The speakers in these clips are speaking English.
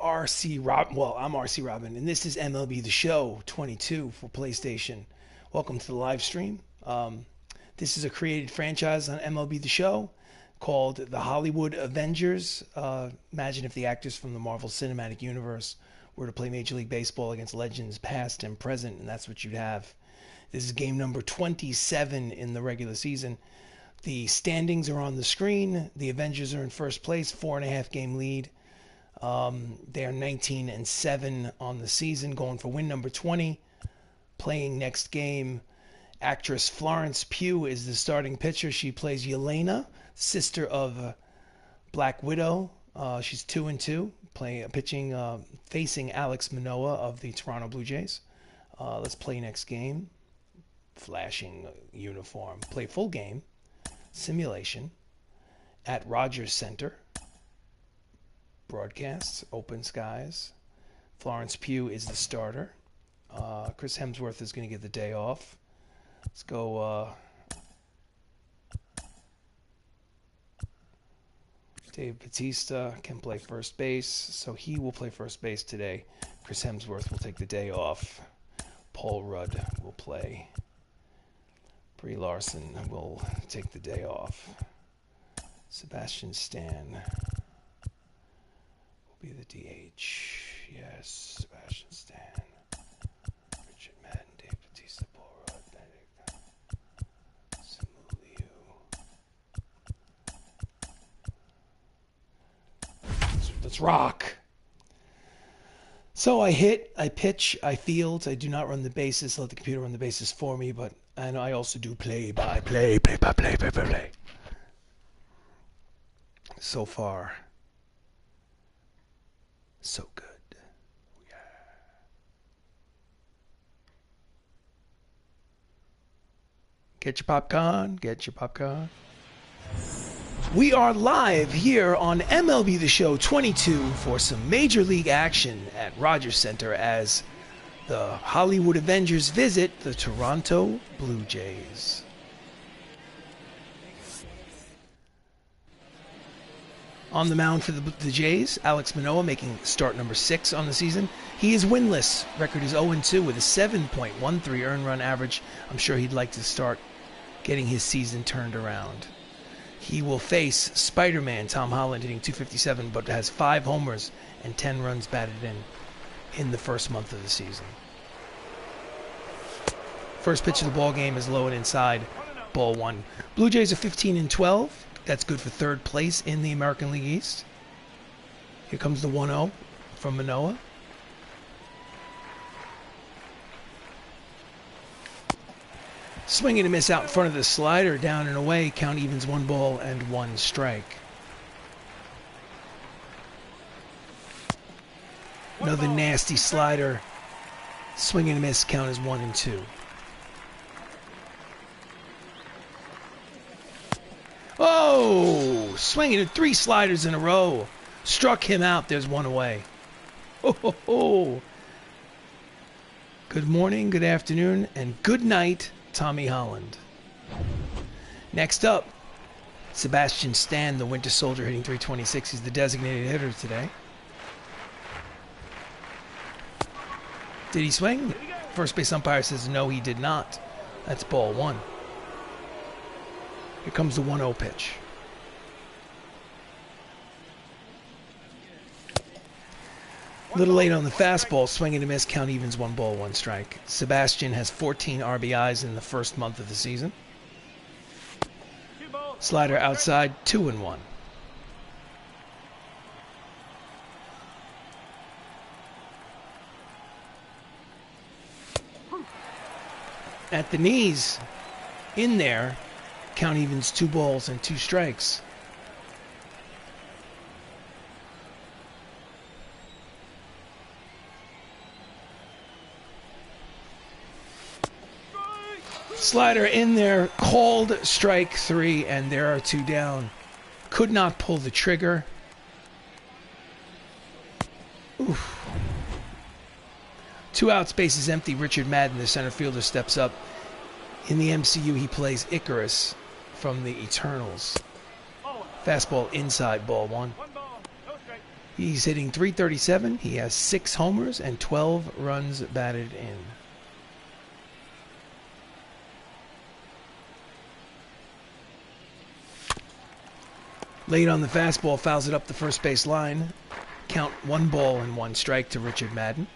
RC Rob. Well, I'm RC Robbin, and this is MLB the Show 22 for PlayStation. Welcome to the live stream. This is a created franchise on MLB the Show called the Hollywood Avengers. Imagine if the actors from the Marvel Cinematic Universe were to play Major League Baseball against legends past and present, and that's what you'd have. This is game number 27 in the regular season. The standings are on the screen. The Avengers are in first place, 4.5 game lead. They are 19-7 on the season, going for win number 20. Playing next game, actress Florence Pugh is the starting pitcher. She plays Yelena, sister of Black Widow. She's 2-2, pitching, facing Alex Manoah of the Toronto Blue Jays. Let's play next game. Flashing uniform. Play full game. Simulation at Rogers Center. Broadcasts, open skies. Florence Pugh is the starter. Chris Hemsworth is going to get the day off. Let's go. Dave Batista can play first base, so he will play first base today. Chris Hemsworth will take the day off. Paul Rudd will play. Brie Larson will take the day off. Sebastian Stan be the DH. Yes, Sebastian Stan. Richard Madden, Dave Batista, Paul Rudd, Benedict Simuliu. Let's rock. So I hit, I pitch, I field. I do not run the bases. Let the computer run the bases for me, but and I also do play by play. So far, so good. Yeah. Get your popcorn. Get your popcorn. We are live here on MLB The Show 22 for some Major League action at Rogers Center as the Hollywood Avengers visit the Toronto Blue Jays. On the mound for the Jays, Alex Manoah making start number 6 on the season. He is winless. Record is 0-2 with a 7.13 earned run average. I'm sure he'd like to start getting his season turned around. He will face Spider-Man Tom Holland hitting .257, but has 5 homers and 10 runs batted in the first month of the season. First pitch of the ball game is low and inside, ball 1. Blue Jays are 15-12. That's good for third place in the American League East. Here comes the 1-0 from Manoah. Swing and a miss out in front of the slider, down and away. Count evens 1 ball and 1 strike. Another nasty slider. Swing and a miss, count is 1-2. Oh, swinging at 3 sliders in a row. Struck him out. There's 1 away. Ho, ho, ho. Good morning, good afternoon, and good night, Tommy Holland. Next up, Sebastian Stan, the Winter Soldier, hitting .326. He's the designated hitter today. Did he swing? First base umpire says no, he did not. That's ball 1. Here comes the 1-0 pitch. A little late on the fastball, swing and a miss, count evens 1 ball, 1 strike. Sebastian has 14 RBIs in the first month of the season. Slider outside, 2-1. At the knees, in there, count evens 2 balls and 2 strikes. Slider in there, called strike 3, and there are 2 down. Could not pull the trigger. Oof. 2 outs, bases empty. Richard Madden, the center fielder, steps up. In the MCU, he plays Icarus from the Eternals. Fastball inside, ball 1. He's hitting .337. He has 6 homers and 12 runs batted in. Late on the fastball, fouls it up the first base line. Count 1 ball and 1 strike to Richard Madden.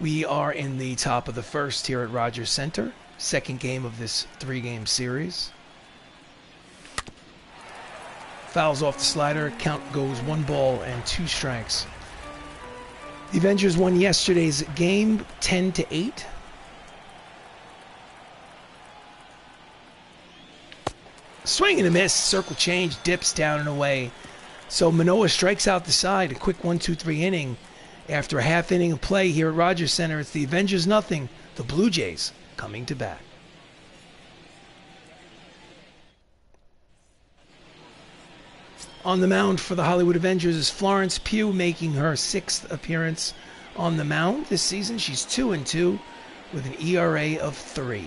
We are in the top of the first here at Rogers Center. Second game of this 3-game series. Fouls off the slider. Count goes 1 ball and 2 strikes. The Avengers won yesterday's game 10-8. Swing and a miss. Circle change. Dips down and away. So Manoah strikes out the side. A quick 1-2-3 inning. After a half inning of play here at Rogers Center, it's the Avengers nothing. The Blue Jays coming to bat. On the mound for the Hollywood Avengers is Florence Pugh, making her 6th appearance on the mound this season. She's 2-2 with an ERA of 3.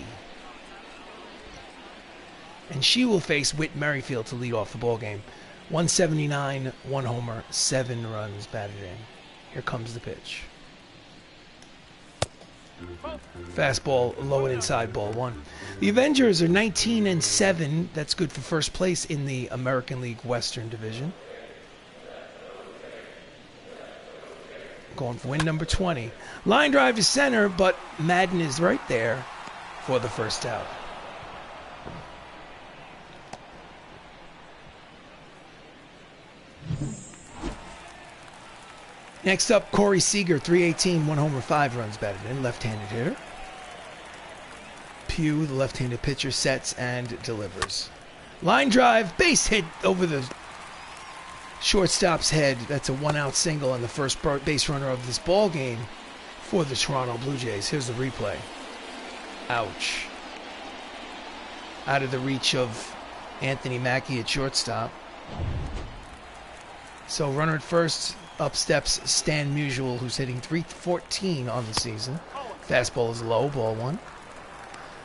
And she will face Whit Merrifield to lead off the ballgame. 179, 1 homer, 7 runs batted in. Here comes the pitch. Fastball low and inside, ball 1. The Avengers are 19-7. That's good for first place in the American League Western Division. Going for win number 20. Line drive to center, but Madden is right there for the first out. Next up, Corey Seeger, 318, 1 homer, 5 runs batted in, left-handed hitter. Pugh, the left-handed pitcher, sets and delivers. Line drive, base hit over the shortstop's head. That's a 1-out single and the first base runner of this ball game for the Toronto Blue Jays. Here's the replay. Ouch. Out of the reach of Anthony Mackey at shortstop. So runner at first. Up steps Stan Musial, who's hitting .314 on the season. Fastball is low, ball 1.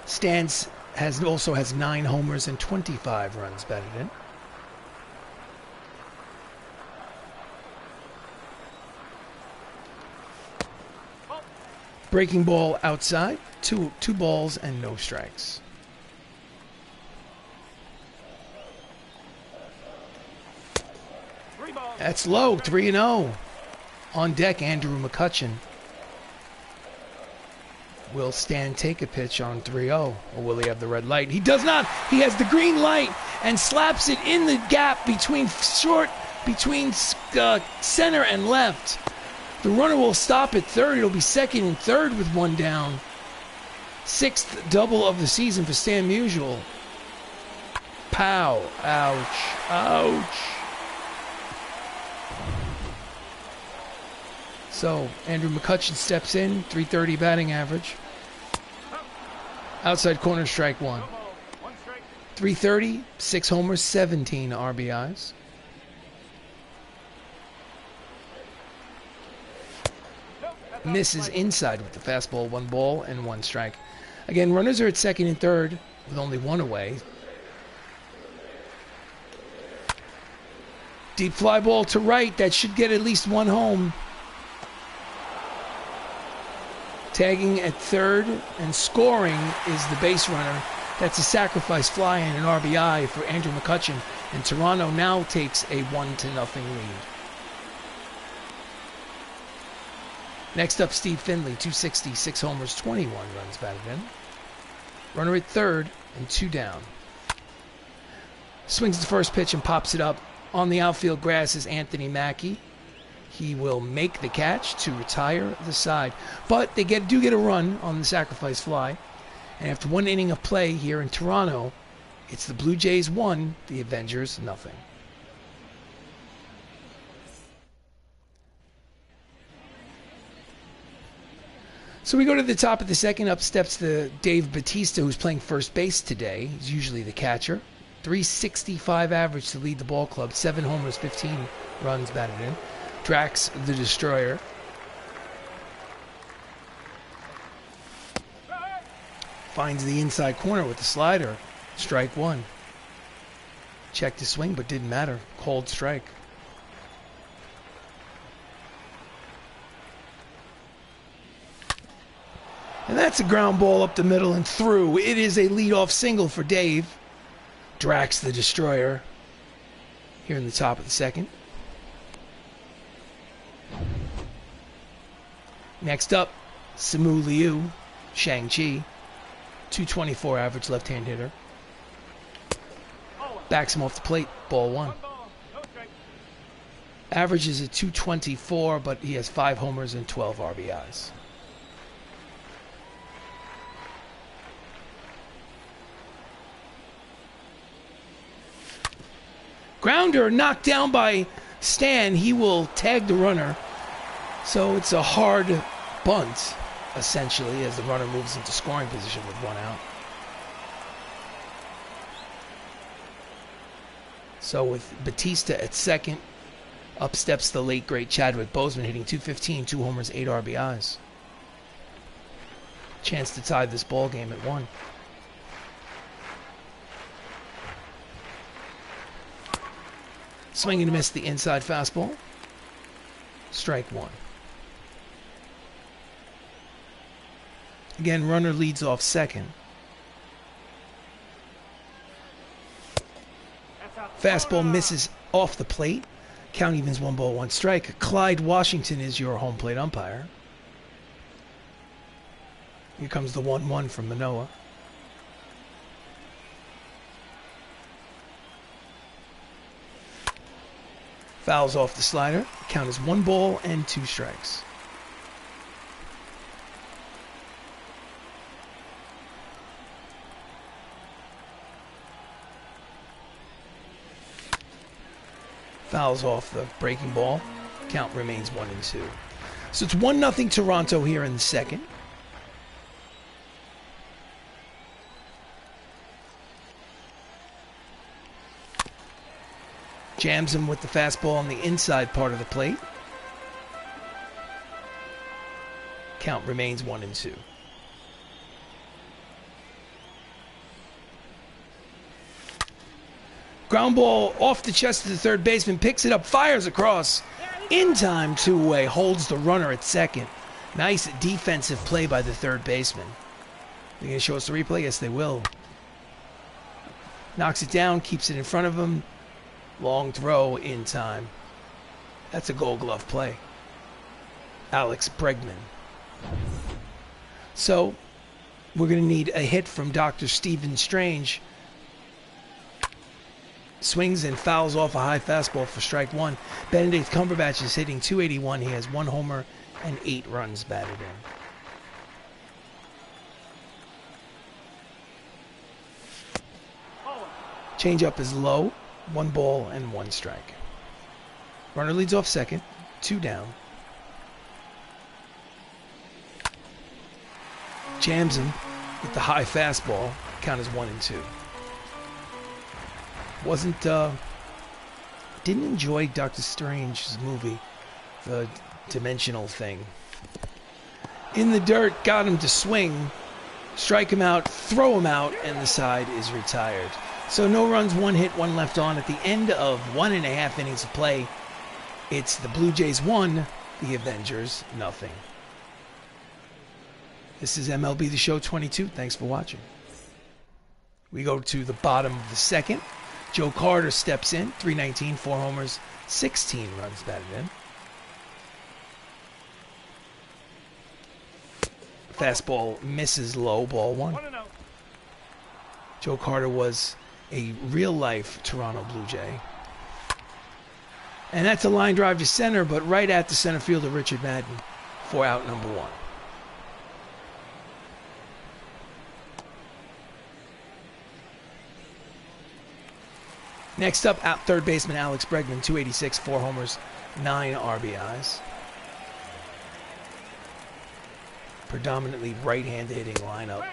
Stan also has 9 homers and 25 runs batted in. Breaking ball outside, two balls and no strikes. That's low, 3-0. On deck, Andrew McCutcheon. Will Stan take a pitch on 3-0, or will he have the red light? He does not. He has the green light and slaps it in the gap between center and left. The runner will stop at third. It'll be second and third with 1 down. 6th double of the season for Stan Musial. Pow. Ouch. Ouch. So, Andrew McCutcheon steps in, .330 batting average. Outside corner, strike 1. .330, 6 homers, 17 RBIs. Misses inside with the fastball, 1 ball and 1 strike. Again, runners are at second and third with only 1 away. Deep fly ball to right, that should get at least 1 home. Tagging at third and scoring is the base runner. That's a sacrifice fly and an RBI for Andrew McCutcheon. And Toronto now takes a 1-0 lead. Next up, Steve Finley, 260, 6 homers, 21 runs batted in. Runner at third and 2 down. Swings the first pitch and pops it up. On the outfield grass is Anthony Mackey. He will make the catch to retire the side. But they do get a run on the sacrifice fly. And after 1 inning of play here in Toronto, it's the Blue Jays 1, the Avengers 0. So we go to the top of the second. Up steps the Dave Batista, who's playing first base today. He's usually the catcher. .365 average to lead the ball club. 7 homers, 15 runs batted in. Drax the Destroyer. Finds the inside corner with the slider. Strike 1. Checked his swing, but didn't matter. Called strike. And that's a ground ball up the middle and through. It is a leadoff single for Dave. Drax the Destroyer here in the top of the second. Next up, Simu Liu, Shang-Chi, 224 average left-hand hitter. Backs him off the plate, ball one. Average is at 224, but he has 5 homers and 12 RBIs. Grounder knocked down by Stan. He will tag the runner. So it's a hard bunt, essentially, as the runner moves into scoring position with 1 out. So with Batista at second, up steps the late, great Chadwick Boseman, hitting .215, 2 homers, 8 RBIs. Chance to tie this ball game at 1. Swing and miss the inside fastball. Strike 1. Again, runner leads off second. Fastball misses off the plate. Count evens 1 ball, 1 strike. Clyde Washington is your home plate umpire. Here comes the 1-1 from Manoah. Fouls off the slider. Count is 1 ball and 2 strikes. Fouls off the breaking ball. Count remains 1-2. So it's 1-0 Toronto here in the second. Jams him with the fastball on the inside part of the plate. Count remains 1-2. Ground ball off the chest of the third baseman, picks it up, fires across. In time, 2-away, holds the runner at second. Nice defensive play by the third baseman. They're going to show us the replay? Yes, they will. Knocks it down, keeps it in front of him. Long throw in time. That's a Gold Glove play. Alex Bregman. So, we're going to need a hit from Dr. Stephen Strange. Swings and fouls off a high fastball for strike 1. Benedict Cumberbatch is hitting .281. He has 1 homer and 8 runs batted in. Changeup is low. 1 ball and 1 strike. Runner leads off second. 2 down. Jams him with the high fastball. Count is 1-2. Didn't enjoy Doctor Strange's movie, the dimensional thing. In the dirt, got him to swing, strike him out, throw him out, and the side is retired. So no runs, 1 hit, 1 left on. At the end of 1.5 innings of play, it's the Blue Jays 1, the Avengers 0. This is MLB the Show 22. Thanks for watching. We go to the bottom of the second. Joe Carter steps in, .319, 4 homers, 16 runs batted in. Fastball misses low, ball 1. Joe Carter was a real-life Toronto Blue Jay. And that's a line drive to center, but right at the center fielder, Richard Madden, for out number 1. Next up, at third baseman Alex Bregman, .286, 4 homers, 9 RBIs. Predominantly right-handed hitting lineup.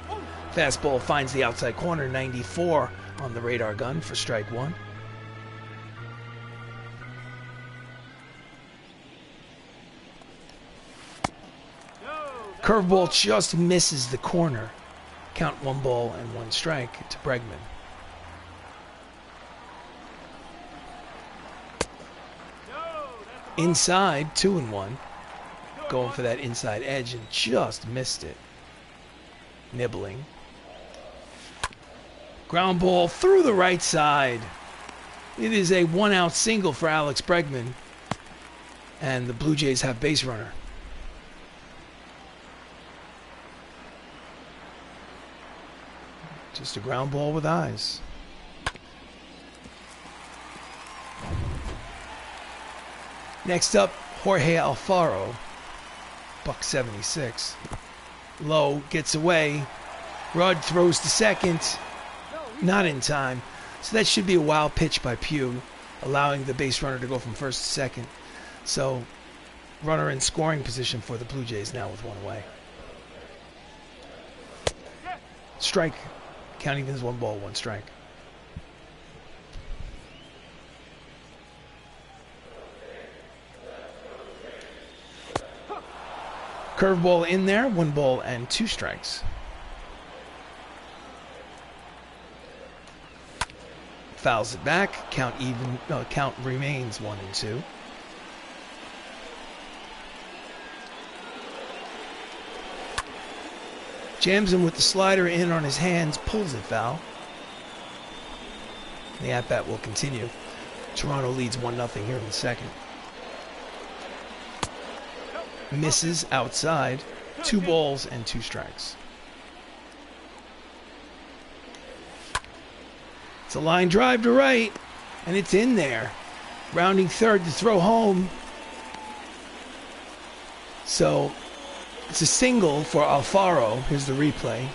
Fastball finds the outside corner, 94 on the radar gun for strike 1. Curveball just misses the corner. Count 1 ball and 1 strike to Bregman. Inside, 2-1. Going for that inside edge and just missed it. nibbling. Ground ball through the right side. It is a 1-out single for Alex Bregman. And the Blue Jays have base runner. Just a ground ball with eyes. Next up, Jorge Alfaro, $1.76. Low gets away. Rudd throws to second. Not in time. So that should be a wild pitch by Pugh, allowing the base runner to go from first to second. So runner in scoring position for the Blue Jays now with one away. Strike. Count even as 1 ball, 1 strike. Curveball in there, 1 ball and 2 strikes. Fouls it back. Count remains 1 and 2. Jams him with the slider in on his hands, pulls it foul. The at-bat will continue. Toronto leads 1-0 here in the second. Misses outside. 2 balls and 2 strikes. It's a line drive to right, and it's in there. Rounding third to throw home. So it's a single for Alfaro. Here's the replay.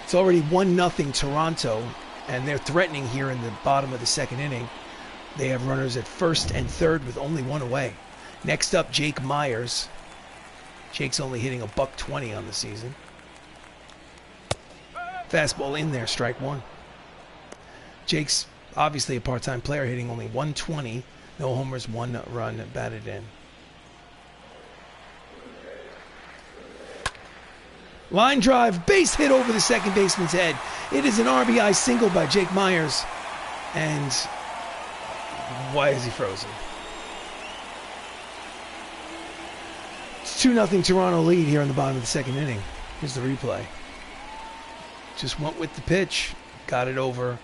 It's already 1-0 Toronto, and they're threatening here in the bottom of the second inning. They have runners at first and third with only 1 away. Next up, Jake Myers. Jake's only hitting $1.20 on the season. Fastball in there, strike 1. Jake's obviously a part-time player, hitting only .120. No homers, 1 run batted in. Line drive, base hit over the second baseman's head. It is an RBI single by Jake Myers. And why is he frozen? It's 2-0 Toronto lead here in the bottom of the second inning. Here's the replay. Just went with the pitch, got it over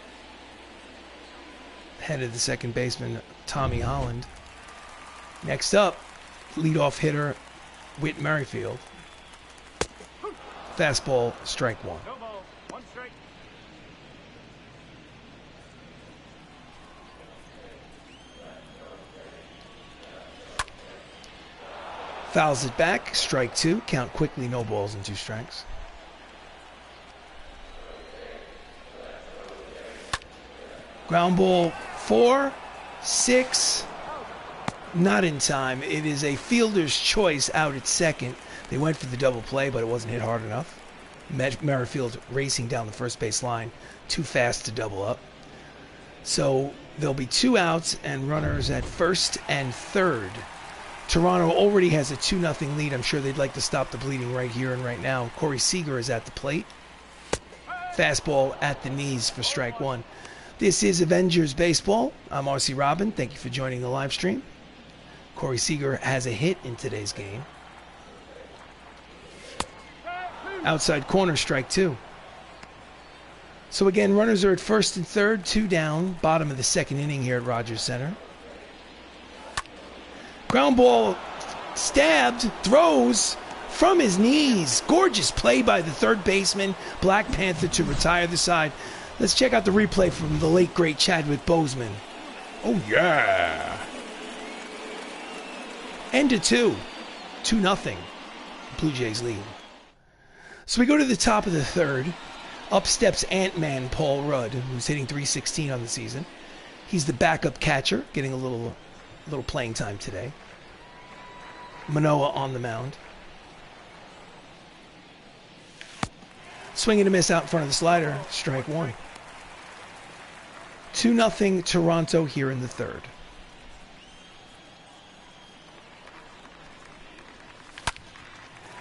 head of the second baseman, Tommy Holland. Next up, leadoff hitter, Whit Merrifield. Fastball, strike 1. No ball, 1 strike. Fouls it back, strike 2. Count quickly, no balls and 2 strikes. Ground ball 4, 6, not in time. It is a fielder's choice out at second. They went for the double play, but it wasn't hit hard enough. Merrifield racing down the first base line, too fast to double up. So there'll be 2 outs and runners at first and third. Toronto already has a 2-0 lead. I'm sure they'd like to stop the bleeding right here and right now. Corey Seeger is at the plate. Fastball at the knees for strike 1. This is Avengers Baseball. I'm RC Robbin. Thank you for joining the live stream. Corey Seeger has a hit in today's game. Outside corner, strike 2. So again, runners are at first and third, 2 down, bottom of the second inning here at Rogers Center. Ground ball stabbed, throws from his knees. Gorgeous play by the third baseman, Black Panther, to retire the side. Let's check out the replay from the late, great Chadwick Boseman. Oh, yeah. End of 2. 2-0. Blue Jays lead. So we go to the top of the third. Up steps Ant-Man Paul Rudd, who's hitting .316 on the season. He's the backup catcher, getting a little playing time today. Manoah on the mound. Swing and a miss out in front of the slider. Strike 1. 2-0 Toronto here in the third.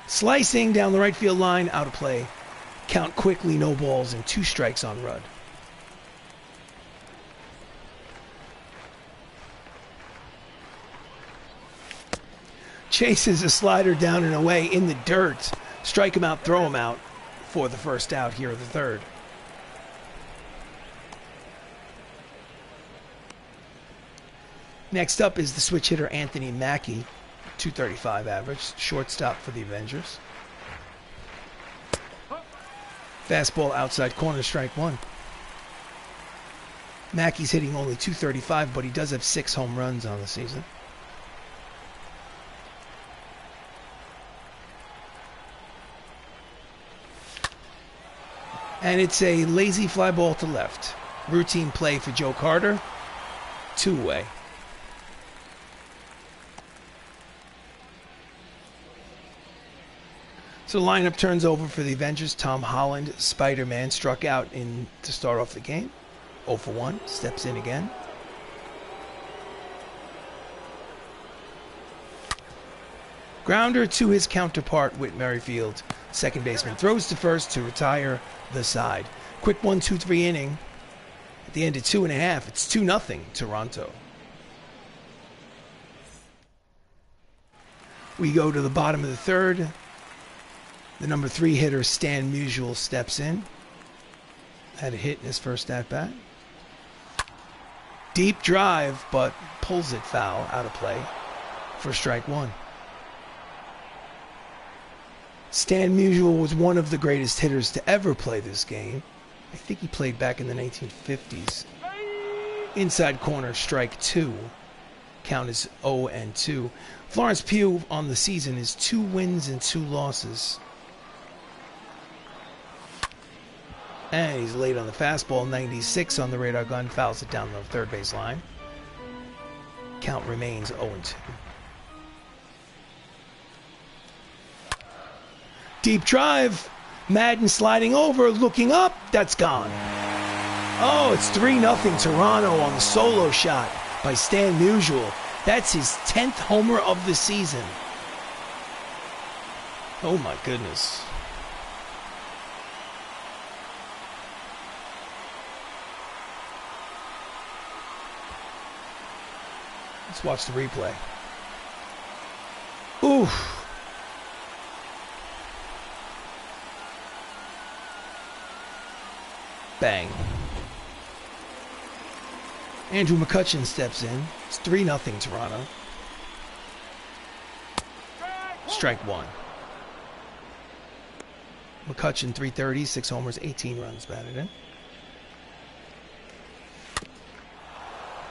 Slicing down the right field line, out of play. Count quickly, no balls, and 2 strikes on Rudd. Chases a slider down and away in the dirt. Strike him out, throw him out. for the first out here of the third. Next up is the switch hitter Anthony Mackey, 235 average, shortstop for the Avengers. Fastball outside corner, strike one. Mackey's hitting only 235, but he does have 6 home runs on the season. And it's a lazy fly ball to left. Routine play for Joe Carter, 2-away. So the lineup turns over for the Avengers. Tom Holland, Spider-Man, struck out to start off the game. 0 for 1, steps in again. Grounder to his counterpart, Whit Merrifield. Second baseman throws to first to retire the side. Quick 1-2-3 inning. At the end of 2.5, it's 2-0 Toronto. We go to the bottom of the third. The number 3 hitter, Stan Musial, steps in. Had a hit in his first at-bat. Deep drive, but pulls it foul, out of play for strike one. Stan Musial was one of the greatest hitters to ever play this game. I think he played back in the 1950s. Inside corner, strike two. Count is 0-2. Florence Pugh on the season is 2 wins and 2 losses. And he's late on the fastball. 96 on the radar gun. Fouls it down the third base line. Count remains 0-2. Deep drive. Madden sliding over, looking up. That's gone. Oh, it's 3-0 Toronto on the solo shot by Stan Musial. That's his 10th homer of the season. Oh my goodness. Let's watch the replay. Ooh. Bang. Andrew McCutchen steps in. It's 3-0 Toronto. Strike one. McCutchen 330, 6 homers, 18 runs batted in.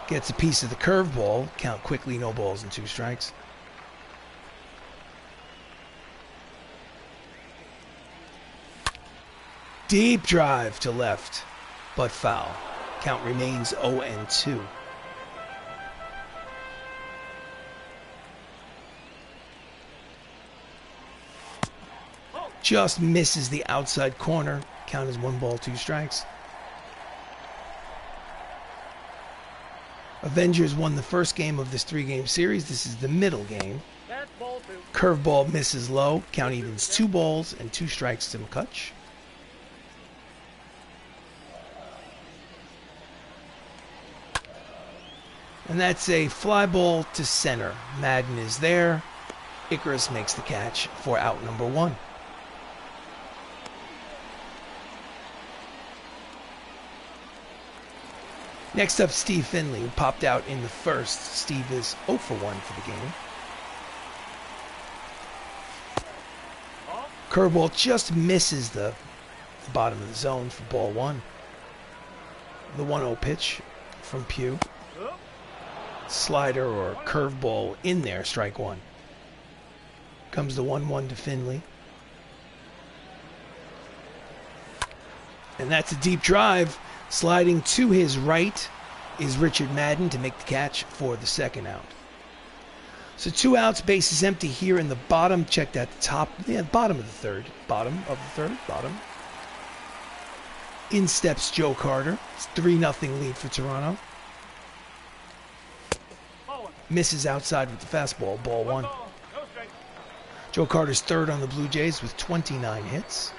Gets a piece of the curveball. Count quickly, no balls and 2 strikes. Deep drive to left, but foul. Count remains 0-2. Just misses the outside corner. Count is 1 ball, 2 strikes. Avengers won the first game of this 3-game series. This is the middle game. Curveball misses low. Count evens 2 balls and 2 strikes to McCutch. And that's a fly ball to center. Madden is there. Icarus makes the catch for out number 1. Next up, Steve Finley, who popped out in the first. Steve is 0 for 1 for the game. Curveball just misses the bottom of the zone for ball 1. The 1-0 pitch from Pugh. Slider or curveball in there, strike 1. Comes the 1-1 to Finley. And that's a deep drive. Sliding to his right is Richard Madden to make the catch for the second out. So 2 outs, bases empty here in the bottom. Checked at the top, bottom of the third. Bottom. In steps Joe Carter. It's 3-0 lead for Toronto. Misses outside with the fastball, ball 1. Joe Carter's third on the Blue Jays with 29 hits.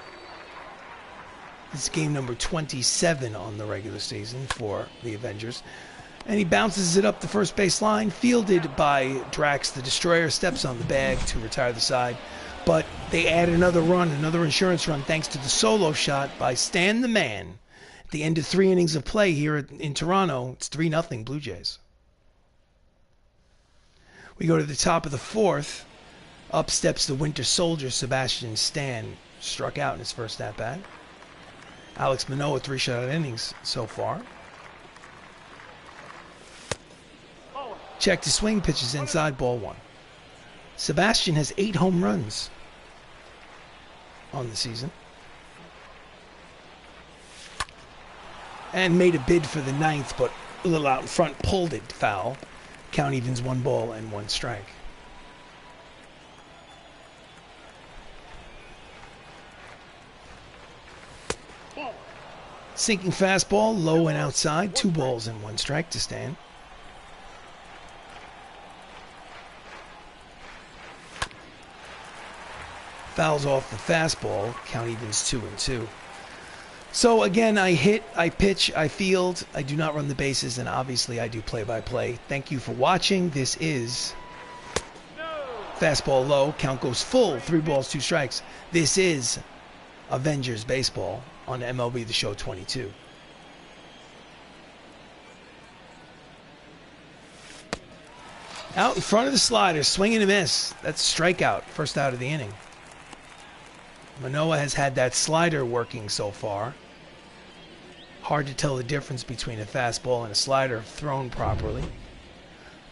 This is game number 27 on the regular season for the Avengers. And he bounces it up the first base line, fielded by Drax the Destroyer, steps on the bag to retire the side. But they add another run, another insurance run, thanks to the solo shot by Stan the Man. At the end of 3 innings of play here in Toronto, it's 3-0 Blue Jays. We go to the top of the 4th. Up steps the Winter Soldier, Sebastian. Stan struck out in his first at-bat. Alex Manoah, 3 shutout innings so far. Check to swing, pitches inside, ball 1. Sebastian has 8 home runs on the season. And made a bid for the 9th, but a little out in front, pulled it foul. Count evens 1 ball and 1 strike. Sinking fastball, low and outside, 2 balls and 1 strike to Stan. Fouls off the fastball, count evens 2-2. So again, I hit, I pitch, I field, I do not run the bases, and obviously I do play-by-play. Thank you for watching. This is fastball low, count goes full, 3 balls, 2 strikes. This is Avengers Baseball on MLB the Show 22. Out in front of the slider, swing and a miss. That's a strikeout, first out of the inning. Manoah has had that slider working so far. Hard to tell the difference between a fastball and a slider thrown properly.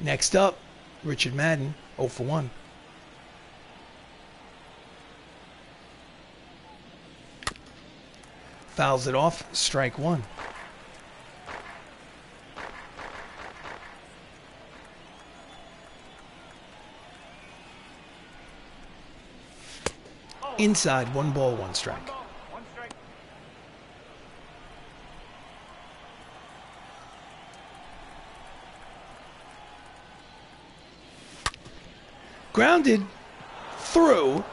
Next up, Richard Madden, 0 for 1. Fouls it off, strike 1. Inside, 1 ball, 1 strike. Grounded through,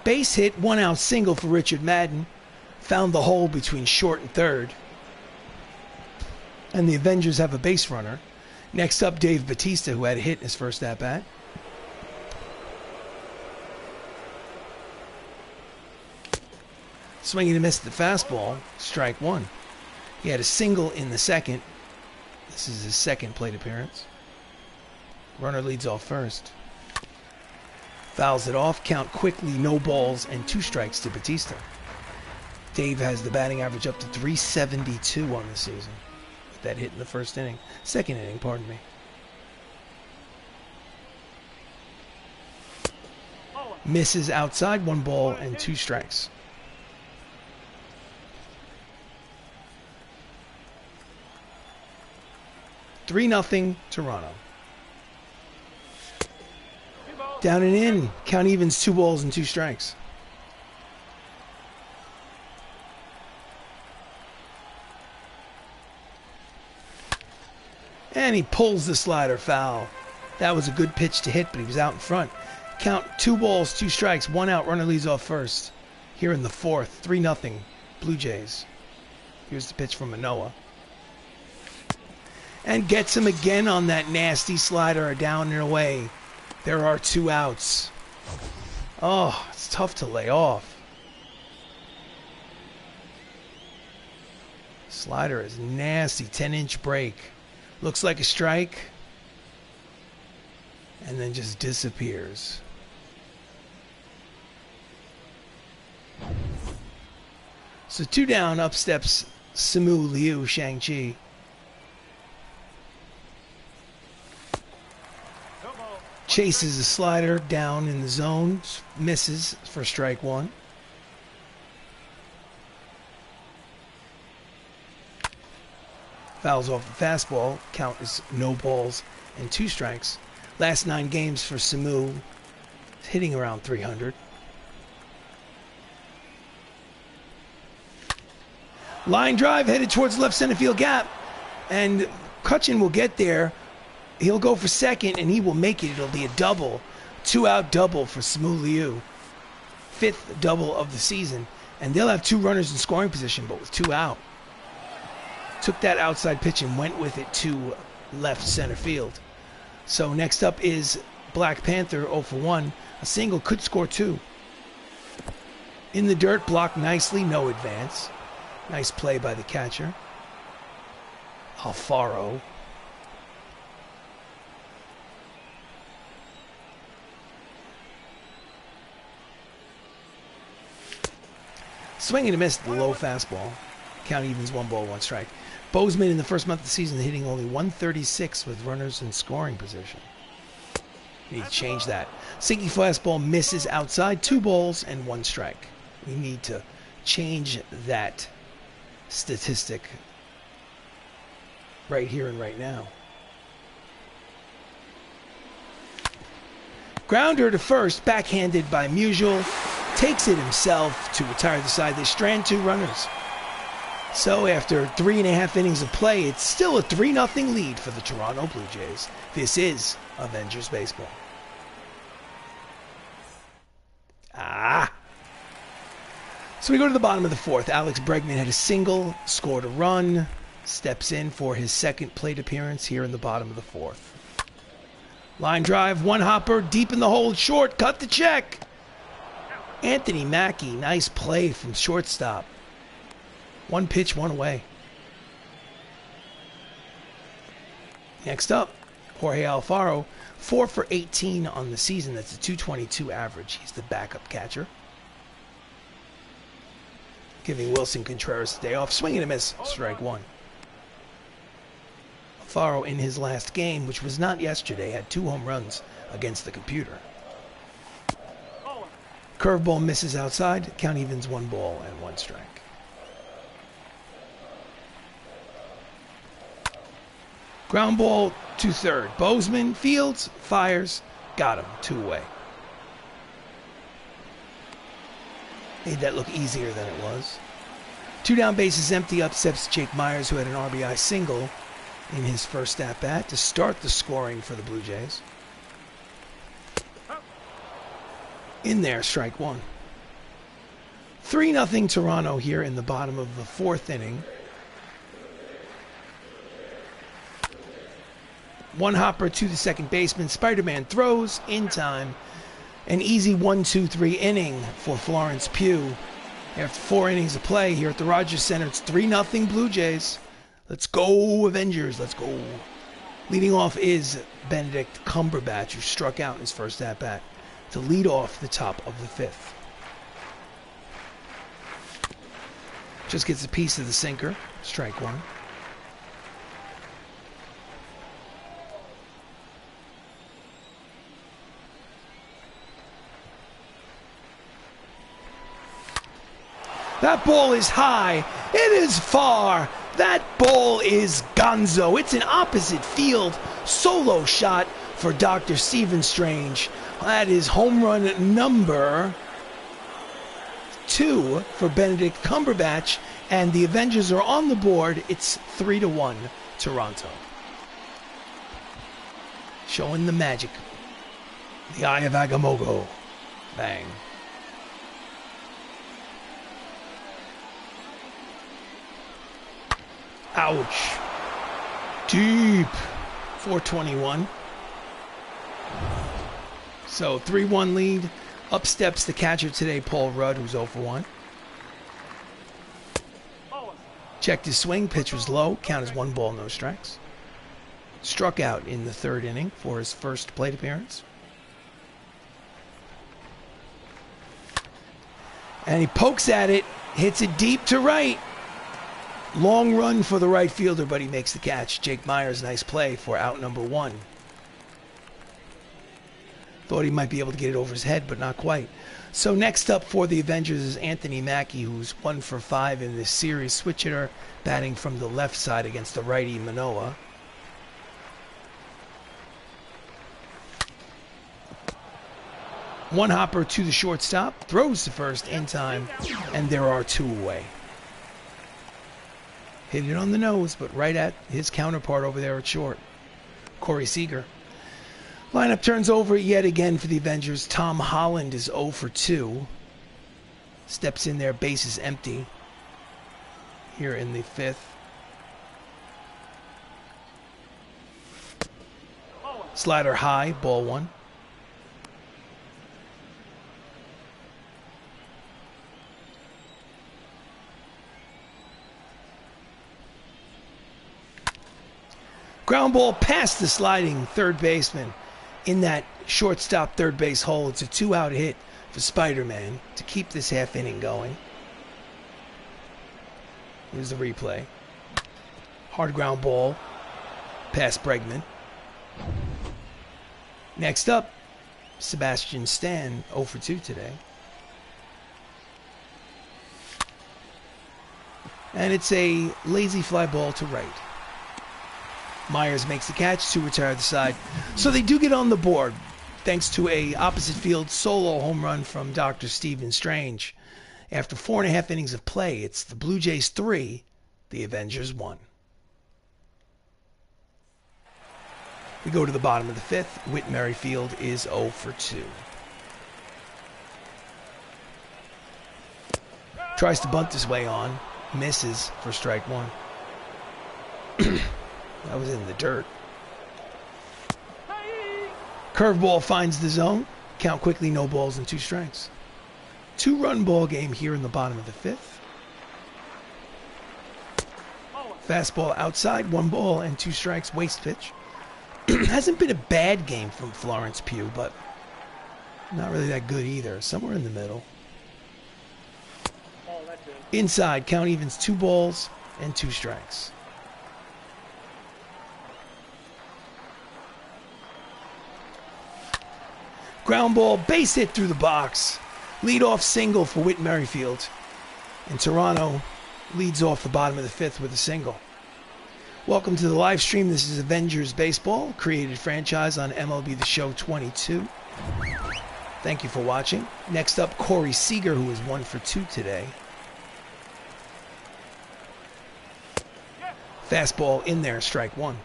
base hit, 1 out single for Richard Madden. Found the hole between short and third. And the Avengers have a base runner. Next up, Dave Batista, who had a hit in his first at-bat. Swinging and missed the fastball, strike 1. He had a single in the second. This is his second plate appearance. Runner leads off first. Fouls it off, count quickly, no balls, and 2 strikes to Batista. Dave has the batting average up to 372 on the season with that hit in the first inning. Second inning, pardon me. Misses outside, 1 ball and 2 strikes. Three 0 Toronto. Down and in. Count evens, 2 balls and 2 strikes. And he pulls the slider foul. That was a good pitch to hit, but he was out in front. Count 2 balls, 2 strikes, 1 out. Runner leads off first. Here in the 4th, 3-0 Blue Jays. Here's the pitch from Manoah. And gets him again on that nasty slider down and away. There are 2 outs. Oh, it's tough to lay off. Slider is nasty, 10-inch break. Looks like a strike. And then just disappears. So 2 down, up steps Simu Liu Shang-Chi. Chases a slider down in the zone, misses for strike 1. Fouls off the fastball, count is no balls and 2 strikes. Last 9 games for Simu, hitting around 300. Line drive headed towards left center field gap, and Cutchin will get there. He'll go for second, and he will make it. It'll be a double. 2-out double for Simu Liu. 5th double of the season. And they'll have 2 runners in scoring position, but with 2 out. took that outside pitch and went with it to left center field. So next up is Black Panther 0 for 1. A single, could score 2. In the dirt, blocked nicely, no advance. Nice play by the catcher. Alfaro. Swing and a miss, the low fastball. Count evens, 1 ball, 1 strike. Bozeman in the first month of the season hitting only 136 with runners in scoring position. We need to change that. Sinky fastball misses outside, 2 balls and 1 strike. We need to change that statistic right here and right now. Grounder to first, backhanded by Musial. Takes it himself to retire the side. They strand 2 runners. So after 3.5 innings of play, it's still a 3-0 lead for the Toronto Blue Jays. This is Avengers Baseball. So we go to the bottom of the 4th. Alex Bregman had a single, scored a run, steps in for his second plate appearance here in the bottom of the 4th. Line drive, 1 hopper, deep in the hole, short, cut the check. Anthony Mackey, nice play from shortstop. 1 pitch, 1 away. Next up, Jorge Alfaro, 4 for 18 on the season. That's a .222 average. He's the backup catcher. Giving Wilson Contreras the day off. Swing and a miss, strike 1. Alfaro in his last game, which was not yesterday, had 2 home runs against the computer. Curveball misses outside. Count evens, 1 ball and 1 strike. Ground ball to third. Bozeman fields, fires, got him, 2 away. Made that look easier than it was. 2 down, bases empty. Up steps Jake Myers, who had an RBI single in his first at-bat to start the scoring for the Blue Jays. In there, strike 1. 3-0 Toronto here in the bottom of the 4th inning. 1 hopper to the second baseman. Spider-Man throws in time. An easy 1-2-3 inning for Florence Pugh. After 4 innings of play here at the Rogers Center, it's 3-0 Blue Jays. Let's go, Avengers. Let's go. Leading off is Benedict Cumberbatch, who struck out in his first at-bat to lead off the top of the 5th. Just gets a piece of the sinker. Strike 1. That ball is high. It is far. That ball is gonzo. It's an opposite field solo shot for Dr. Stephen Strange. That is home run number 2 for Benedict Cumberbatch, and the Avengers are on the board. It's 3-1 Toronto. Showing the magic. The Eye of Agamotto. Bang. Ouch. Deep. 421. So 3-1 lead. Up steps the catcher today, Paul Rudd, who's 0 for 1. Checked his swing. Pitch was low. Count is 1 ball, no strikes. Struck out in the 3rd inning for his first plate appearance. And he pokes at it. Hits it deep to right. Long run for the right fielder, but he makes the catch. Jake Myers, nice play for out number 1. Thought he might be able to get it over his head, but not quite. So next up for the Avengers is Anthony Mackey, who's 1 for 5 in this series. Switch hitter, batting from the left side against the righty Manoah. One hopper to the shortstop, throws to first in time, and there are 2 away. Hit it on the nose, but right at his counterpart over there at short, Corey Seeger. Lineup turns over yet again for the Avengers. Tom Holland is 0 for 2. Steps in there, bases empty here in the 5th. Slider high, ball one. Ground ball past the sliding third baseman in that shortstop third base hole. It's a 2-out hit for Spider-Man to keep this half inning going. Here's the replay. Hard ground ball past Bregman. Next up, Sebastian Stan, 0 for 2 today. And it's a lazy fly ball to right. Myers makes the catch to retire the side. So they do get on the board thanks to a opposite field solo home run from Dr. Stephen Strange. After 4.5 innings of play, it's the Blue Jays 3, the Avengers 1. We go to the bottom of the fifth. Whit Merrifield is 0 for 2. Tries to bunt this way on. Misses for strike one. That was in the dirt. Curveball finds the zone. Count quickly, no balls and 2 strikes. 2-run ball game here in the bottom of the fifth. Fastball outside, 1 ball and 2 strikes. Waste pitch. Hasn't been a bad game from Florence Pugh, but not really that good either. Somewhere in the middle. Inside, count evens, 2 balls and 2 strikes. Ground ball, base hit through the box. Lead-off single for Whit Merrifield. And Toronto leads off the bottom of the fifth with a single. Welcome to the live stream. This is Avengers Baseball, created franchise on MLB the Show 22. Thank you for watching. Next up, Corey Seeger, who is 1 for 2 today. Fastball in there, strike one.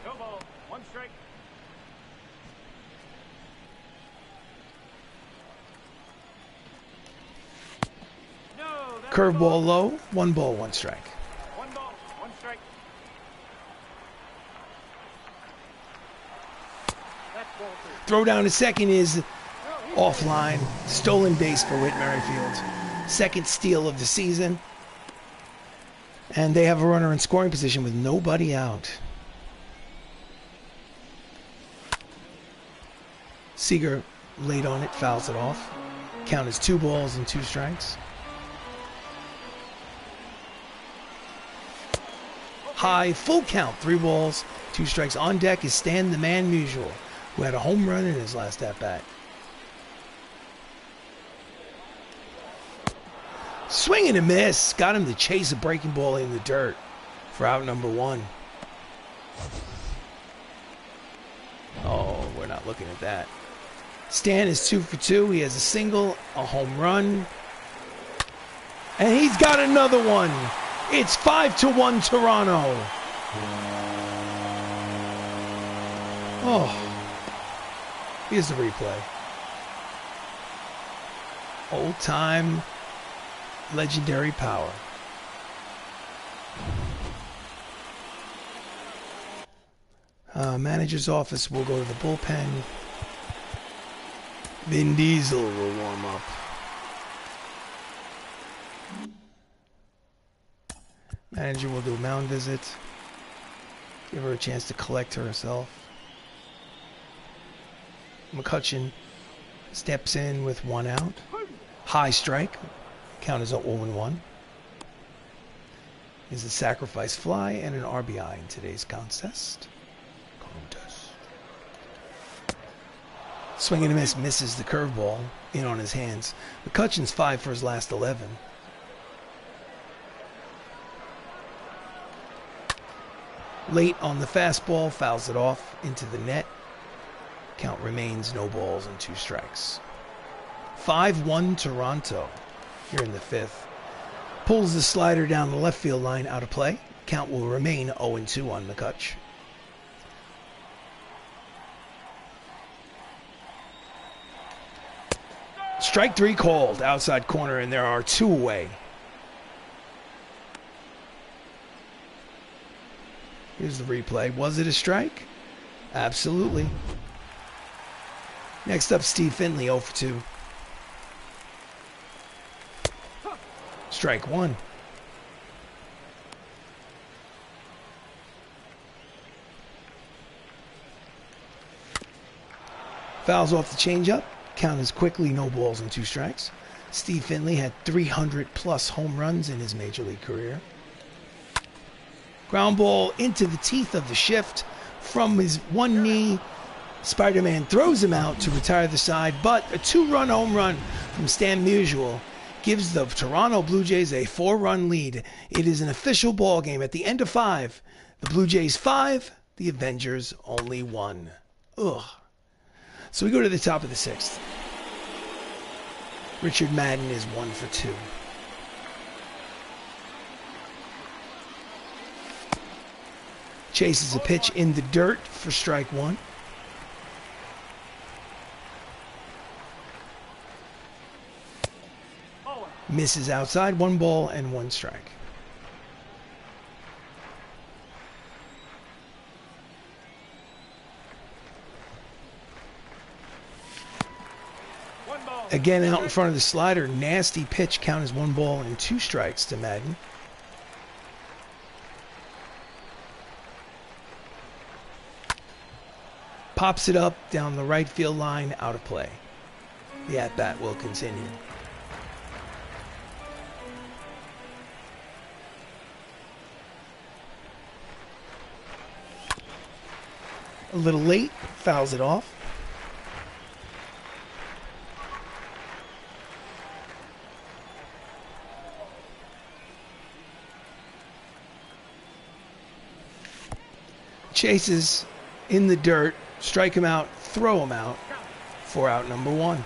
Curveball low, 1 ball, 1 strike. Throw down to second is offline. Stolen base for Whit Merrifield. Second steal of the season. And they have a runner in scoring position with nobody out. Seeger laid on it, fouls it off. Count is 2 balls and 2 strikes. High, full count, 3 balls, 2 strikes. On deck is Stan the Man Musial, who had a home run in his last at-bat. Swing and a miss. Got him to chase a breaking ball in the dirt for out number 1. Oh, we're not looking at that. Stan is 2 for 2. He has a single, a home run. And he's got another one. It's 5-1 Toronto. Oh, here's the replay. Old-time legendary power. Manager's office will go to the bullpen. Vin Diesel will warm up. Manager will do a mound visit. Give her a chance to collect herself. McCutcheon steps in with 1 out. High strike. Count is 0-1. Is a sacrifice fly and an RBI in today's contest. Swing and a miss, misses the curveball in on his hands. McCutcheon's 5 for his last 11. Late on the fastball, fouls it off into the net. Count remains no balls and 2 strikes. 5-1 Toronto here in the fifth. Pulls the slider down the left field line out of play. Count will remain 0-2 on McCutch. Strike 3 called, outside corner, and there are 2 away. Here's the replay. Was it a strike? Absolutely. Next up, Steve Finley, 0 for 2. Strike one. Fouls off the changeup. Count is quickly no balls and 2 strikes. Steve Finley had 300 plus home runs in his major league career. Ground ball into the teeth of the shift from his one knee. Spider-Man throws him out to retire the side, but a 2-run home run from Stan Musial gives the Toronto Blue Jays a 4-run lead. It is an official ball game. At the end of 5, the Blue Jays 5, the Avengers only 1. Ugh. So we go to the top of the 6th. Richard Madden is 1 for 2. Chases a pitch in the dirt for strike one. Misses outside, 1 ball and 1 strike. Again out in front of the slider, nasty pitch, count is 1 ball and 2 strikes to Madden. Pops it up down the right field line, out of play. The at-bat will continue. A little late, fouls it off. Chases in the dirt, strike him out, throw him out for out number 1.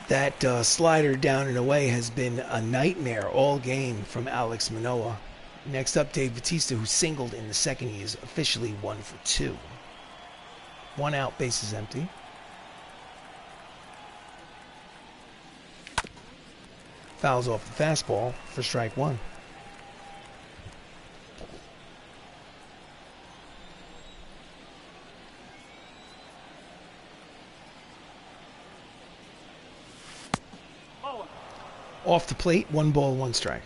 That slider down and away has been a nightmare all game from Alex Manoah. Next up, Dave Batista, who singled in the 2nd. He is officially 1 for 2. 1 out, bases empty. Fouls off the fastball for strike 1. Off the plate, 1 ball, 1 strike.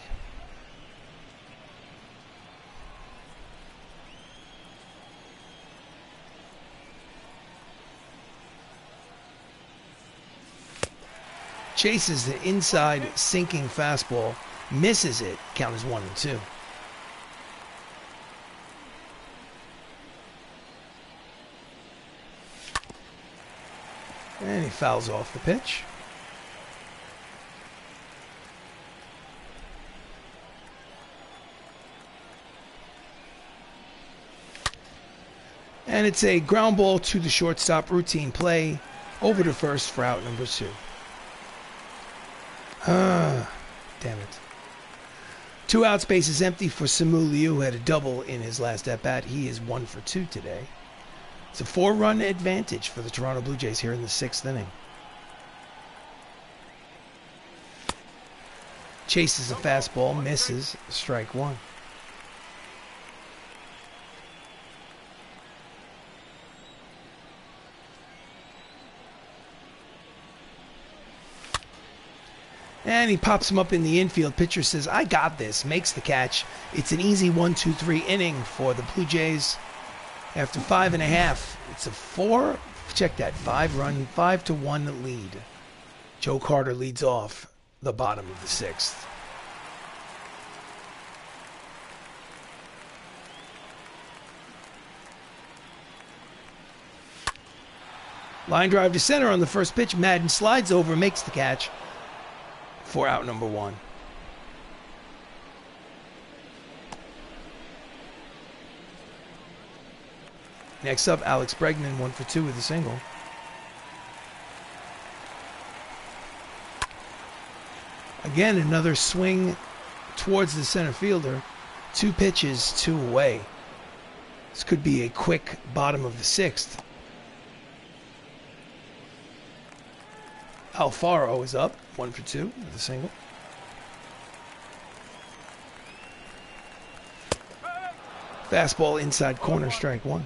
Chases the inside sinking fastball, misses it, count is 1 and 2. And he fouls off the pitch. And it's a ground ball to the shortstop, routine play, over to first for out number 2. Damn it. 2 outs, bases empty for Simu Liu, who had a double in his last at-bat. He is 1 for 2 today. It's a 4-run advantage for the Toronto Blue Jays here in the 6th inning. Chases a fastball, misses, strike 1. And he pops him up in the infield. Pitcher says, I got this. Makes the catch. It's an easy 1-2-3 inning for the Blue Jays. After 5.5, it's a 4. Check that. 5-run, 5-1 lead. Joe Carter leads off the bottom of the 6th. Line drive to center on the first pitch. Madden slides over, makes the catch for out number 1. Next up, Alex Bregman, 1 for 2 with a single. Again, another swing towards the center fielder. 2 pitches, 2 away. This could be a quick bottom of the 6th. Alfaro is up, 1 for 2 with a single. Fastball inside corner, strike 1.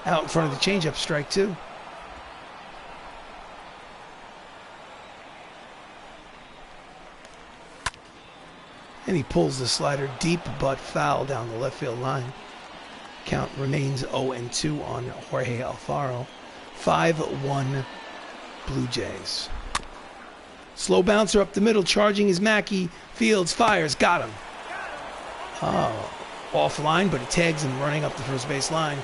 Out in front of the changeup, strike 2. And he pulls the slider deep but foul down the left field line. Count remains 0-2 on Jorge Alfaro. 5-1 Blue Jays. Slow bouncer up the middle, charging is Mackey. Fields fires, got him. Oh, offline, but it tags him running up the first base line.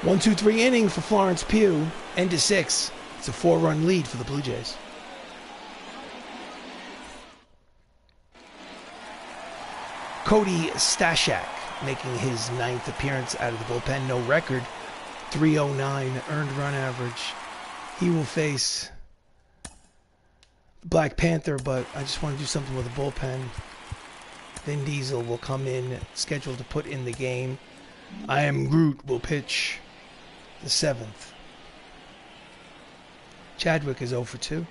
1-2-3 inning for Florence Pugh. End to 6. It's a 4-run lead for the Blue Jays. Cody Stashak making his 9th appearance out of the bullpen. No record. 309 earned run average. He will face Black Panther, but I just want to do something with the bullpen. Vin Diesel will come in, scheduled to put in the game. I Am Groot will pitch the 7th. Chadwick is 0 for 2.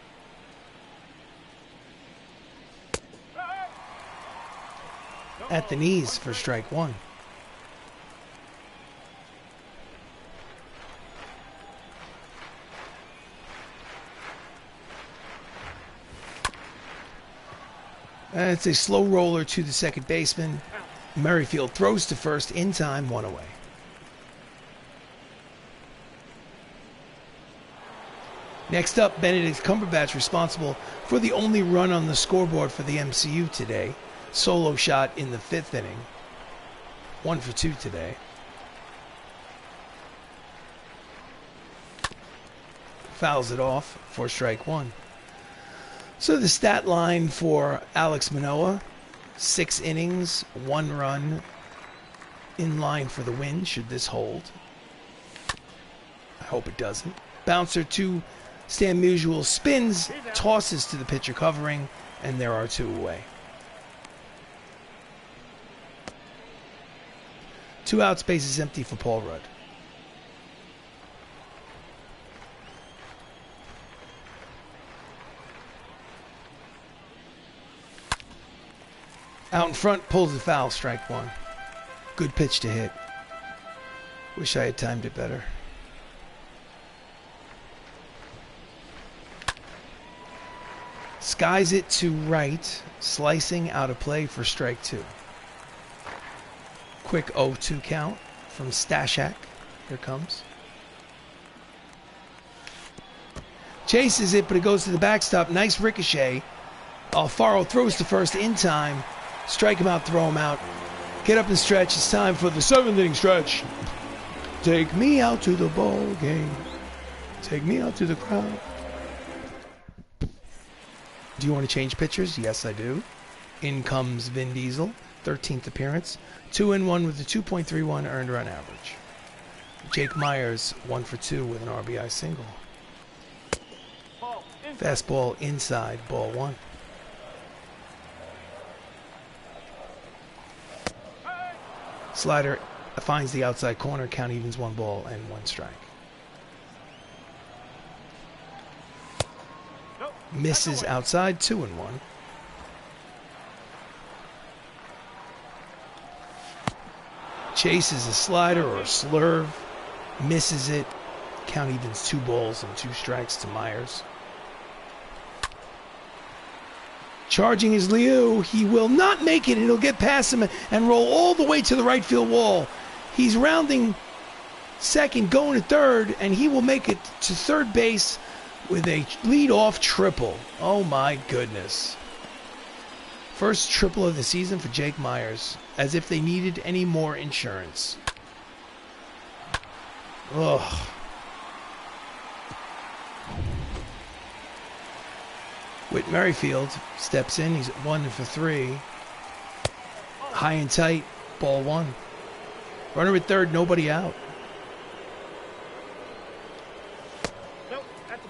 At the knees for strike 1. It's a slow roller to the second baseman. Merrifield throws to first in time, 1 away. Next up, Benedict Cumberbatch responsible for the only run on the scoreboard for the MCU today. Solo shot in the 5th inning. 1 for 2 today. Fouls it off for strike 1. So the stat line for Alex Manoah, 6 innings, 1 run, in line for the win, should this hold. I hope it doesn't. Bouncer to Stan Musial, spins, tosses to the pitcher covering, and there are 2 away. 2 outs, bases empty for Paul Rudd. Out in front, pulls the foul, strike 1. Good pitch to hit. Wish I had timed it better. Skies it to right, slicing out of play for strike 2. Quick 0-2 count from Stashak. Here comes. Chases it, but it goes to the backstop. Nice ricochet. Alfaro throws to first in time. Strike him out, throw him out. Get up and stretch. It's time for the 7th inning stretch. Take me out to the ball game. Take me out to the crowd. Do you want to change pitchers? Yes, I do. In comes Vin Diesel, 13th appearance. 2-1 with a 2.31 earned run average. Jake Myers, 1 for 2 with an RBI single. Fastball inside, ball 1. Slider finds the outside corner, count evens, 1 ball and 1 strike. Misses outside, 2-1. Chases a slider or a slurve, misses it, count evens, 2 balls and 2 strikes to Myers. Charging is Liu. He will not make it. It'll get past him and roll all the way to the right field wall. He's rounding second, going to third, and he will make it to third base with a leadoff triple. Oh my goodness. First triple of the season for Jake Myers, as if they needed any more insurance. Ugh. Whit Merrifield steps in. He's 1 for 3. High and tight, ball 1. Runner at third, nobody out.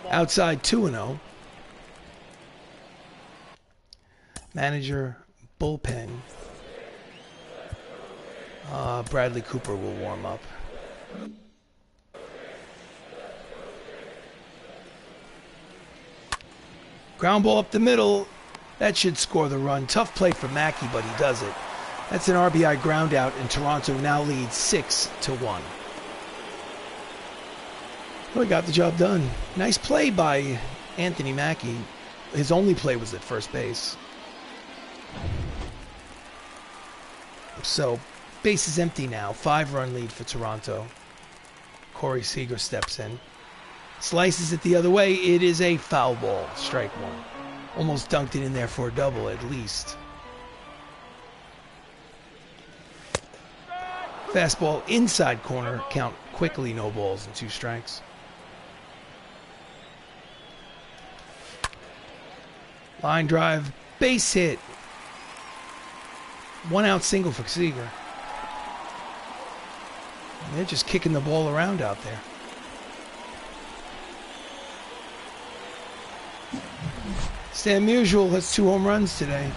Outside, 2-0. Manager, bullpen. Bradley Cooper will warm up. Ground ball up the middle. That should score the run. Tough play for Mackey, but he does it. That's an RBI ground out, and Toronto now leads 6-1. Well, he got the job done. Nice play by Anthony Mackey. His only play was at first base. So, base is empty now. 5-run lead for Toronto. Corey Seeger steps in. Slices it the other way. It is a foul ball. Strike one. Almost dunked it in there for a double at least. Fastball inside corner. Count quickly. No balls and 2 strikes. Line drive. Base hit. 1 out single for Seeger. They're just kicking the ball around out there. Stan Musial has 2 home runs today.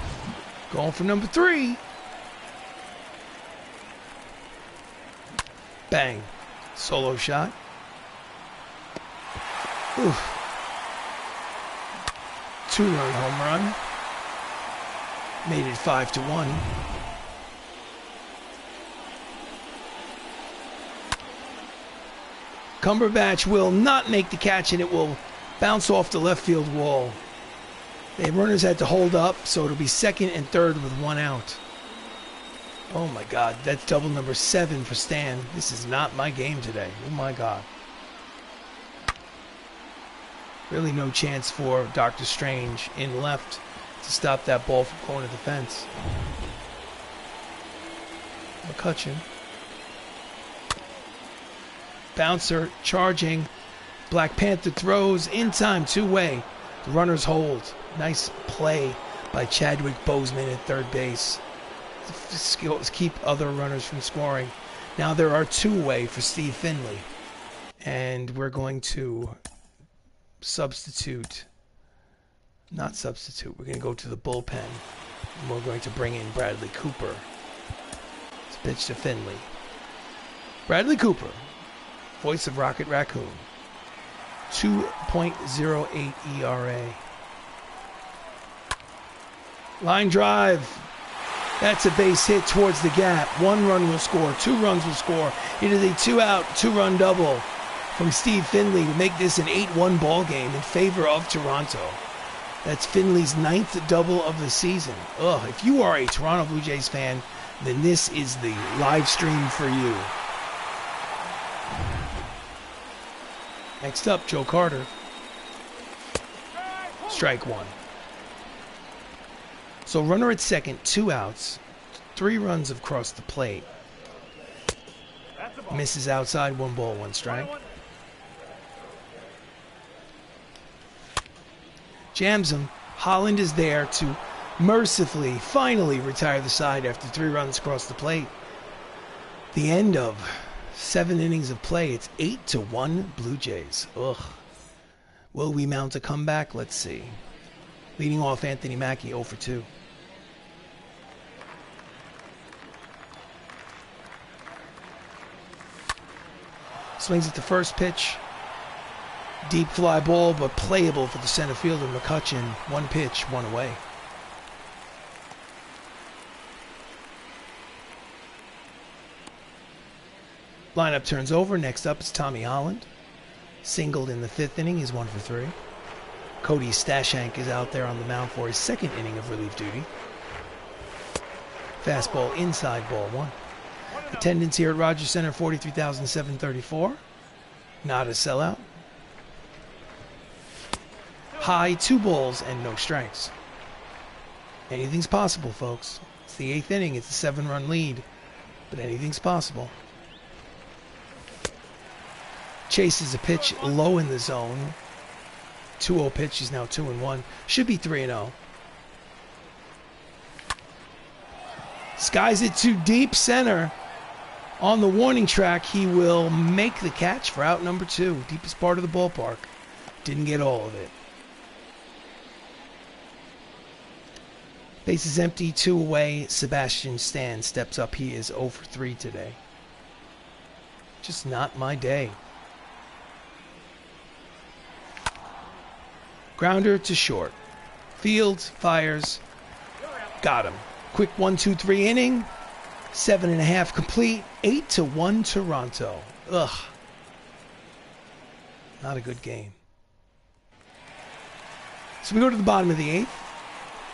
Going for number 3. Bang. Solo shot. Oof. 2-run home run. Made it 5-1. Cumberbatch will not make the catch, and it will bounce off the left field wall. The runners had to hold up, so it'll be 2nd and 3rd with 1 out. Oh my God, that's double number 7 for Stan. This is not my game today. Oh my God. Really no chance for Dr. Strange in left to stop that ball from going to the fence. McCutcheon. Bouncer charging. Black Panther throws in time, 2-way. The runners hold. Nice play by Chadwick Boseman at third base. Skills keep other runners from scoring. Now there are 2-way for Steve Finley. And we're going to substitute. Not substitute. We're going to go to the bullpen. And we're going to bring in Bradley Cooper. It's pitch to Finley. Bradley Cooper. Voice of Rocket Raccoon. 2.08 ERA. Line drive. That's a base hit towards the gap. 1 run will score. 2 runs will score. It is a 2-out, 2-run double from Steve Finley to make this an 8-1 ball game in favor of Toronto. That's Finley's 9th double of the season. Ugh, if you are a Toronto Blue Jays fan, then this is the live stream for you. Next up, Joe Carter. Strike 1. So runner at second, 2 outs, 3 runs across the plate. Misses outside, 1 ball, 1 strike. Jams him. Holland is there to mercifully, finally retire the side after 3 runs across the plate. The end of 7 innings of play. It's 8-1 Blue Jays. Ugh. Will we mount a comeback? Let's see. Leading off, Anthony Mackey, 0 for 2. Swings at the first pitch. Deep fly ball, but playable for the center fielder, McCutcheon. 1 pitch, 1 away. Lineup turns over. Next up is Tommy Holland. Singled in the 5th inning. He's 1 for 3. Cody Stashank is out there on the mound for his 2nd inning of relief duty. Fastball inside, ball 1. Attendance here at Rogers Center, 43,734. Not a sellout. High, 2 balls and no strikes. Anything's possible, folks. It's the 8th inning. It's a 7-run lead. But anything's possible. Chases a pitch low in the zone. 2-0 pitch. He's now 2-1. Should be 3-0. Skies it to deep center. On the warning track, he will make the catch for out number 2. Deepest part of the ballpark. Didn't get all of it. Base is empty, 2 away. Sebastian Stan steps up. He is 0 for 3 today. Just not my day. Grounder to short. Fields, fires. Got him. Quick 1-2-3 inning. 7.5 complete. 8-1 Toronto. Ugh. Not a good game. So we go to the bottom of the 8th.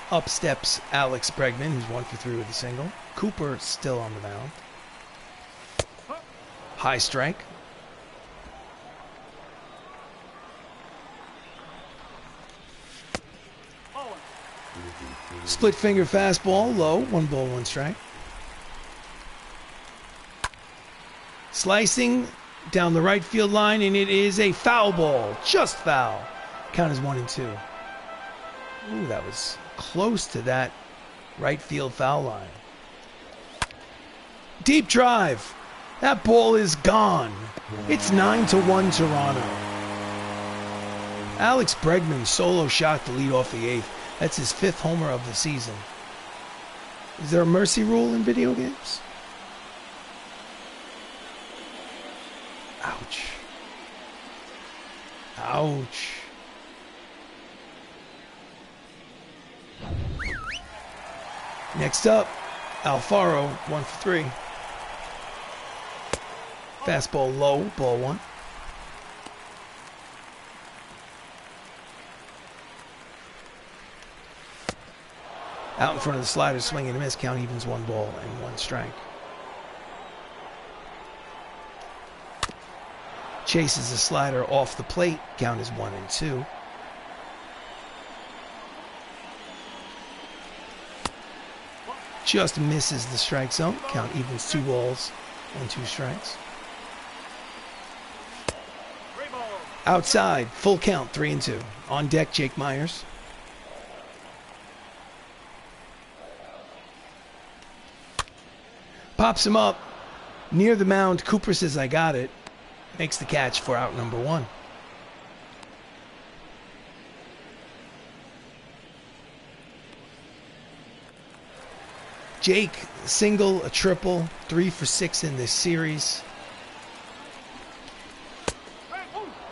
Up steps Alex Bregman, who's 1 for 3 with a single. Cooper still on the mound. High strike. Split finger fastball, low, 1 ball, 1 strike. Slicing down the right field line, and it is a foul ball, just foul. Count is 1 and 2. Ooh, that was close to that right field foul line. Deep drive. That ball is gone. It's 9-1 Toronto. Alex Bregman solo shot to lead off the 8th. That's his 5th homer of the season. Is there a mercy rule in video games? Ouch. Ouch. Next up, Alfaro, 1 for 3. Fastball low, ball 1. Out in front of the slider, swing and a miss. Count evens, 1 ball and 1 strike. Chases the slider off the plate. Count is 1 and 2. Just misses the strike zone. Count evens, 2 balls and 2 strikes. Outside, full count, 3 and 2. On deck, Jake Myers. Pops him up. Near the mound, Cooper says, I got it. Makes the catch for out number 1. Jake, single, a triple, 3 for 6 in this series.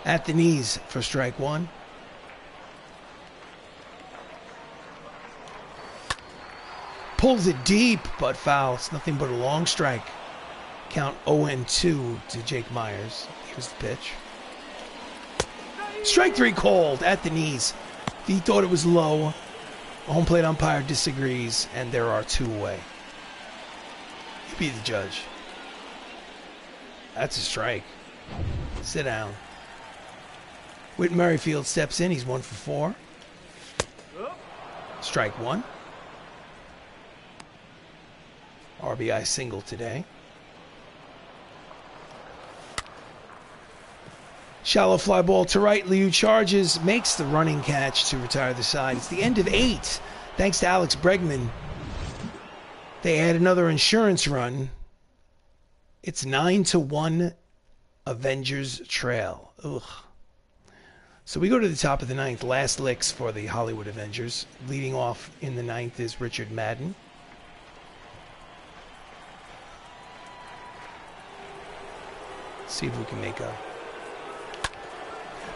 At the knees for strike 1. Pulls it deep, but foul. It's nothing but a long strike. Count 0-2 to Jake Myers. Here's the pitch. Strike 3 called at the knees. He thought it was low. Home plate umpire disagrees, and there are 2 away. You be the judge. That's a strike. Sit down. Whit Merrifield steps in. He's 1 for 4. Strike 1. RBI single today. Shallow fly ball to right. Liu charges, makes the running catch to retire the side. It's the end of 8. Thanks to Alex Bregman. They add another insurance run. It's 9-1 Avengers trail. Ugh. So we go to the top of the 9th. Last licks for the Hollywood Avengers. Leading off in the 9th is Richard Madden. See if we can make a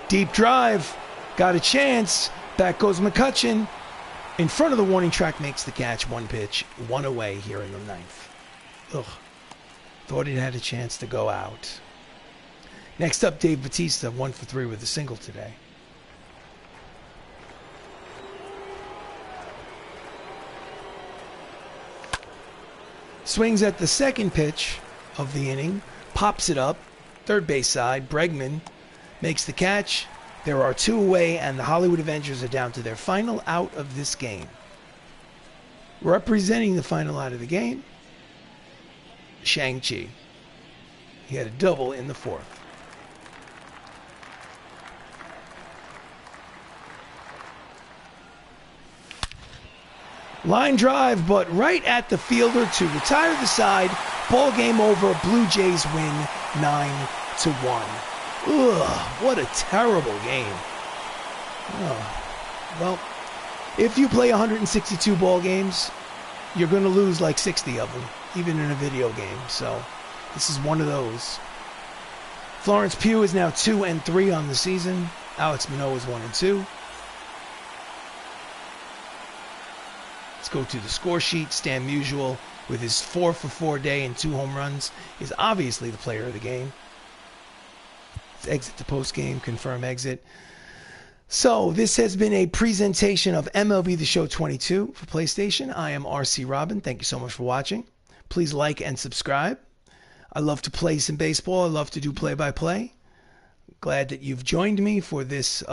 deep drive. Got a chance. Back goes McCutcheon. In front of the warning track, makes the catch. 1 pitch, 1 away here in the 9th. Ugh. Thought it had a chance to go out. Next up, Dave Batista, 1 for 3 with a single today. Swings at the second pitch of the inning. Pops it up. Third base side. Bregman makes the catch. There are 2 away, and the Hollywood Avengers are down to their final out of this game. Representing the final out of the game, Shang-Chi. He had a double in the 4th. Line drive, but right at the fielder to retire the side. Ball game over. Blue Jays win 9-1. Ugh, what a terrible game. Oh. Well, if you play 162 ball games, you're going to lose like 60 of them, even in a video game. So this is one of those. Florence Pugh is now 2-3 on the season. Alex Manoah is 1-2. Let's go to the score sheet. Stan Musial, with his 4 for 4 day and 2 home runs, is obviously the player of the game. exit the post game, confirm exit. So this has been a presentation of MLB the Show 22 for PlayStation. I am RC Robbin. Thank you so much for watching. Please like and subscribe. I love to play some baseball. I love to do play-by-play. Glad that you've joined me for this,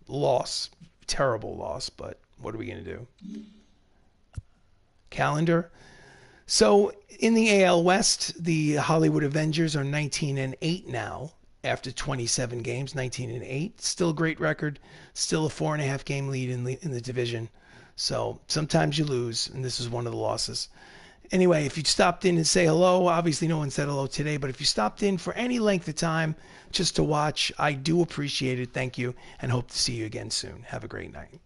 loss. Terrible loss, but what are we going to do? Calendar. So in the AL West, the Hollywood Avengers are 19-8 now after 27 games, 19-8. Still a great record. Still a 4.5 game lead in the division. So sometimes you lose, and this is one of the losses. Anyway, if you stopped in and say hello, obviously no one said hello today, but if you stopped in for any length of time just to watch, I do appreciate it. Thank you, and hope to see you again soon. Have a great night.